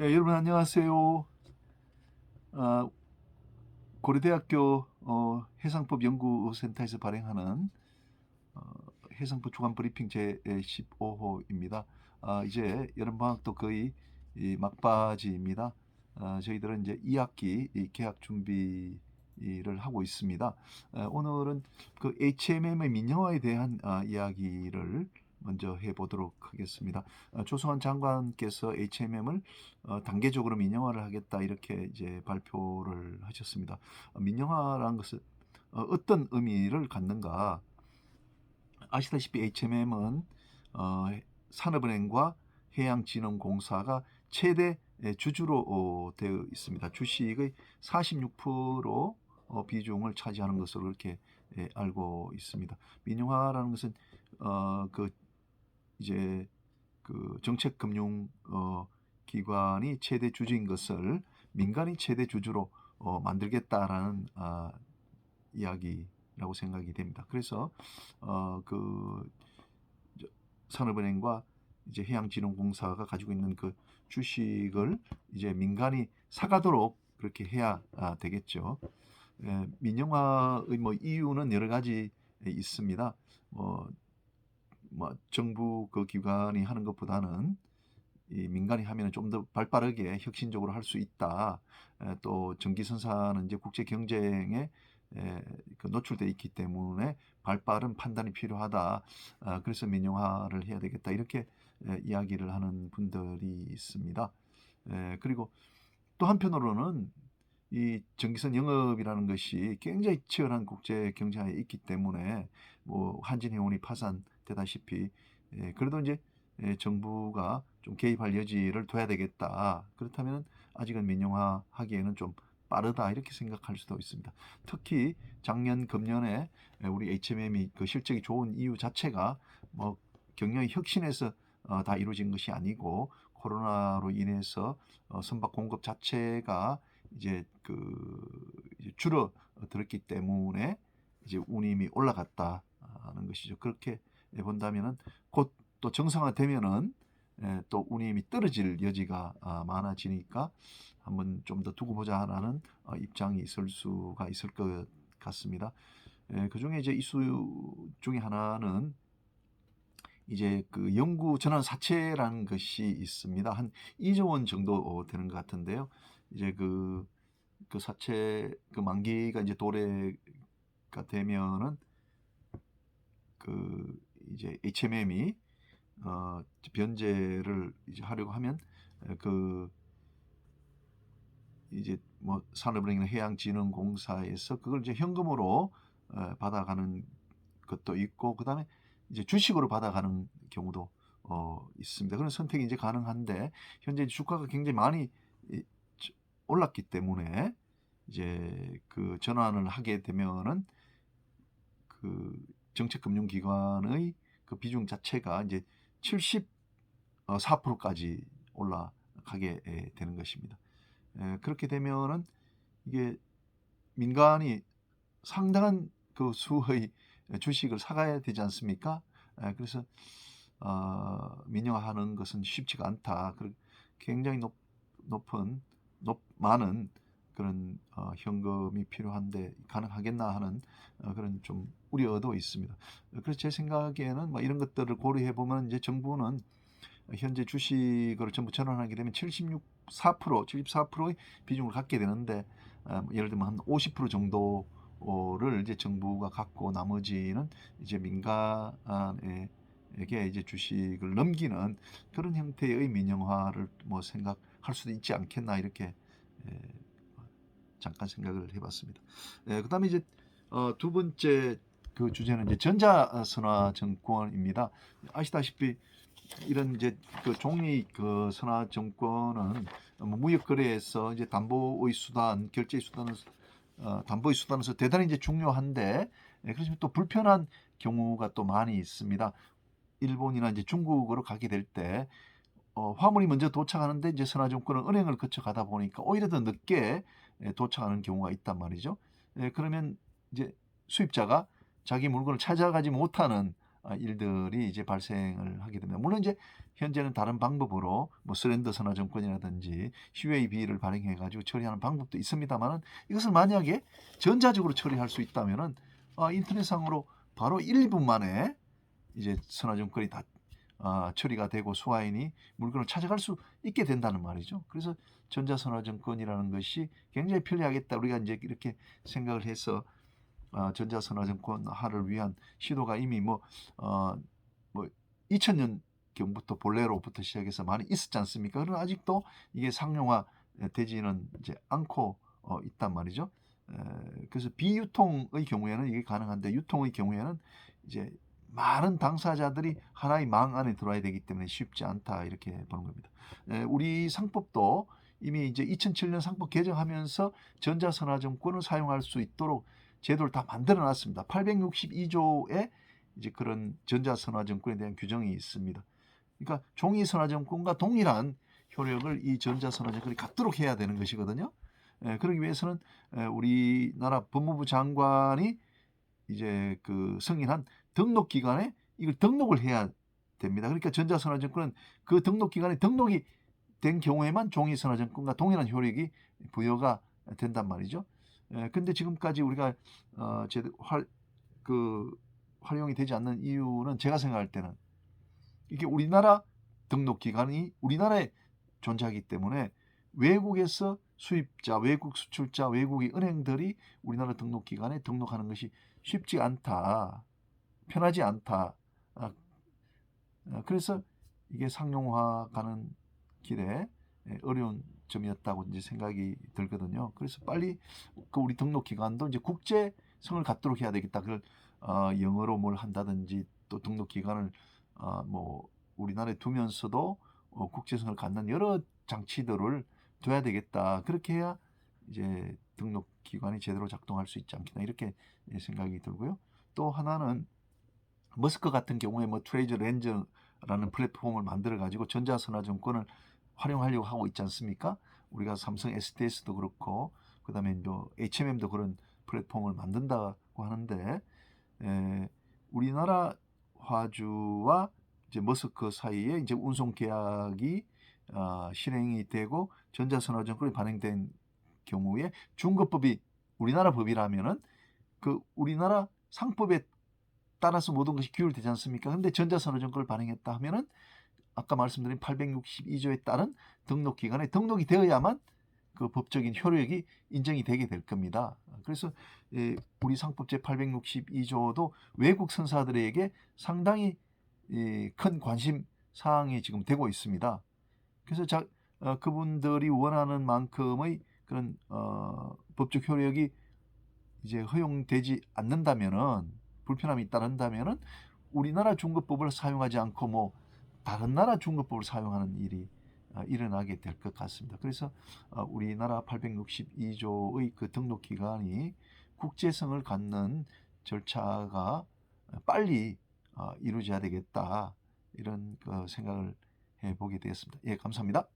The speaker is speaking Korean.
여러분 안녕하세요. 아, 고려대학교 해상법 연구센터에서 발행하는 어, 해상법 주간 브리핑 제 15호입니다. 이제 여름방학도 거의 이 막바지입니다. 저희들은 이제 2학기 개학 준비를 하고 있습니다. 오늘은 그 HMM의 민영화에 대한 이야기를 먼저 해보도록 하겠습니다. 조성환 장관께서 HMM을 단계적으로 민영화를 하겠다 이렇게 이제 발표를 하셨습니다. 민영화라는 것은 어떤 의미를 갖는가? 아시다시피 HMM은 산업은행과 해양진흥공사가 최대 주주로 되어 있습니다. 주식의 46% 비중을 차지하는 것으로 이렇게 알고 있습니다. 민영화라는 것은 그 이제 그 정책금융 기관이 최대 주주인 것을 민간이 최대 주주로 만들겠다라는 이야기라고 생각이 됩니다. 그래서 그 산업은행과 이제 해양진흥공사가 가지고 있는 그 주식을 이제 민간이 사가도록 그렇게 해야 되겠죠. 민영화의 뭐 이유는 여러 가지 있습니다. 뭐 정부 그 기관이 하는 것보다는 이 민간이 하면 좀 더 발빠르게 혁신적으로 할 수 있다. 또 전기선사는 이제 국제 경쟁에 그 노출돼 있기 때문에 발빠른 판단이 필요하다. 그래서 민영화를 해야 되겠다. 이렇게 이야기를 하는 분들이 있습니다. 그리고 또 한편으로는 이 전기선 영업이라는 것이 굉장히 치열한 국제 경쟁에 있기 때문에 뭐 한진해운이 파산되다시피 그래도 이제 정부가 좀 개입할 여지를 둬야 되겠다. 그렇다면 아직은 민영화하기에는 좀 빠르다 이렇게 생각할 수도 있습니다. 특히 작년 금년에 우리 HMM이 그 실적이 좋은 이유 자체가 뭐 경영의 혁신에서 다 이루어진 것이 아니고 코로나로 인해서 선박 공급 자체가 이제 이제 줄어들었기 때문에 이제 운임이 올라갔다는 것이죠. 그렇게 본다면은 곧 또 정상화되면은 또 운임이 떨어질 여지가 많아지니까 한번 좀 더 두고 보자라는 입장이 있을 수가 있을 것 같습니다. 그 중에 이제 이슈 중에 하나는 이제 그 영구 전환 사채라는 것이 있습니다. 한 2조 원 정도 되는 것 같은데요. 이제 그 사채 그 만기가 이제 도래가 되면은 그 이제 HMM이 변제를 이제 하려고 하면 그 이제 뭐 산업은행이나 해양진흥공사에서 그걸 이제 현금으로 받아가는 것도 있고 그다음에 이제 주식으로 받아가는 경우도 있습니다. 그런 선택이 이제 가능한데 현재 주가가 굉장히 많이 올랐기 때문에 이제 그 전환을 하게 되면은 그 정책금융기관의 그 비중 자체가 이제 74%까지 올라가게 되는 것입니다. 그렇게 되면은 이게 민간이 상당한 그 수의 주식을 사가야 되지 않습니까? 그래서 민영화하는 것은 쉽지가 않다. 굉장히 높은 많은 그런 현금이 필요한데 가능하겠나 하는 그런 좀 우려도 있습니다. 그래서 제 생각에는 뭐 이런 것들을 고려해 보면 이제 정부는 현재 주식을 전부 전환하게 되면 74%의 비중을 갖게 되는데 예를 들면 한 50% 정도를 이제 정부가 갖고 나머지는 이제 민간에게 이제 주식을 넘기는 그런 형태의 민영화를 뭐 생각할 수도 있지 않겠나 이렇게 에, 잠깐 생각을 해봤습니다. 그다음에 이제 두 번째 그 주제는 이제 전자선화증권입니다. 아시다시피 이런 이제 그 종이 그 선화 정권은 무역 거래에서 이제 담보의 수단, 결제 수단은 담보의 수단에서 대단히 이제 중요한데 그렇지만 또 불편한 경우가 또 많이 있습니다. 일본이나 이제 중국으로 가게 될 때 화물이 먼저 도착하는데 이제 선화증권은 은행을 거쳐 가다 보니까 오히려 더 늦게 도착하는 경우가 있단 말이죠. 그러면 이제 수입자가 자기 물건을 찾아가지 못하는 일들이 이제 발생을 하게 됩니다. 물론 이제 현재는 다른 방법으로 뭐 서렌더 선화 정권이라든지 CUAB를 발행해 가지고 처리하는 방법도 있습니다만은, 이것을 만약에 전자적으로 처리할 수 있다면은 인터넷상으로 바로 1분 만에 이제 선화 정권이 다 처리가 되고 수화인이 물건을 찾아갈 수 있게 된다는 말이죠. 그래서 전자선화 정권이라는 것이 굉장히 편리하겠다, 우리가 이제 이렇게 생각을 해서 전자선화 정권화를 위한 시도가 이미 뭐 2000년 경부터 볼레로부터 시작해서 많이 있었지 않습니까? 그러나 아직도 이게 상용화 되지는 이제 않고 있단 말이죠. 그래서 비유통의 경우에는 이게 가능한데, 유통의 경우에는 이제 많은 당사자들이 하나의 망 안에 들어와야 되기 때문에 쉽지 않다, 이렇게 보는 겁니다. 우리 상법도 이미 이제 2007년 상법 개정하면서 전자선화증권을 사용할 수 있도록 제도를 다 만들어 놨습니다. 862조에 이제 그런 전자선화증권에 대한 규정이 있습니다. 그러니까 종이선화증권과 동일한 효력을 이 전자선화증권이 갖도록 해야 되는 것이거든요. 그러기 위해서는 우리나라 법무부 장관이 이제 그 승인한 등록기관에 이걸 등록을 해야 됩니다. 그러니까 전자선화증권은 그 등록기관에 등록이 된 경우에만 종이선화증권과 동일한 효력이 부여가 된단 말이죠. 근데 지금까지 우리가 활용이 되지 않는 이유는, 제가 생각할 때는 이게 우리나라 등록기관이 우리나라에 존재하기 때문에 외국에서 수입자, 외국 수출자, 외국의 은행들이 우리나라 등록기관에 등록하는 것이 쉽지 않다, 편하지 않다. 그래서 이게 상용화 가는 길에 어려운 점이었다고 이제 생각이 들거든요. 그래서 빨리 그 우리 등록기관도 이제 국제성을 갖도록 해야 되겠다. 그걸 영어로 뭘 한다든지, 또 등록기관을 뭐 우리나라에 두면서도 국제성을 갖는 여러 장치들을 둬야 되겠다. 그렇게 해야 이제 등록기관이 제대로 작동할 수 있지 않겠나, 이렇게 생각이 들고요. 또 하나는 머스크 같은 경우에 뭐 트레이저 렌즈라는 플랫폼을 만들어 가지고 전자선화증권을 활용하려고 하고 있지 않습니까? 우리가 삼성 SDS도 그렇고, 그다음에 뭐 HMM도 그런 플랫폼을 만든다고 하는데, 우리나라 화주와 이제 머스크 사이에 이제 운송 계약이 실행이 되고 전자선화증권이 발행된 경우에 중거법이 우리나라 법이라면은 그 우리나라 상법에 따라서 모든 것이 규율되지 않습니까? 근데 전자선화증권을 발행했다 하면은 아까 말씀드린 862조에 따른 등록기관에 등록이 되어야만 그 법적인 효력이 인정이 되게 될 겁니다. 그래서 우리 상법 제862조도 외국 선사들에게 상당히 큰 관심 사항이 지금 되고 있습니다. 그래서 그분들이 원하는 만큼의 그런 법적 효력이 이제 허용되지 않는다면은, 불편함이 따른다면은 우리나라 중거법을 사용하지 않고 뭐 다른 나라 중거법을 사용하는 일이 일어나게 될 것 같습니다. 그래서 우리나라 862조의 그 등록기관이 국제성을 갖는 절차가 빨리 이루어져야 되겠다, 이런 생각을 해보게 되었습니다. 예, 감사합니다.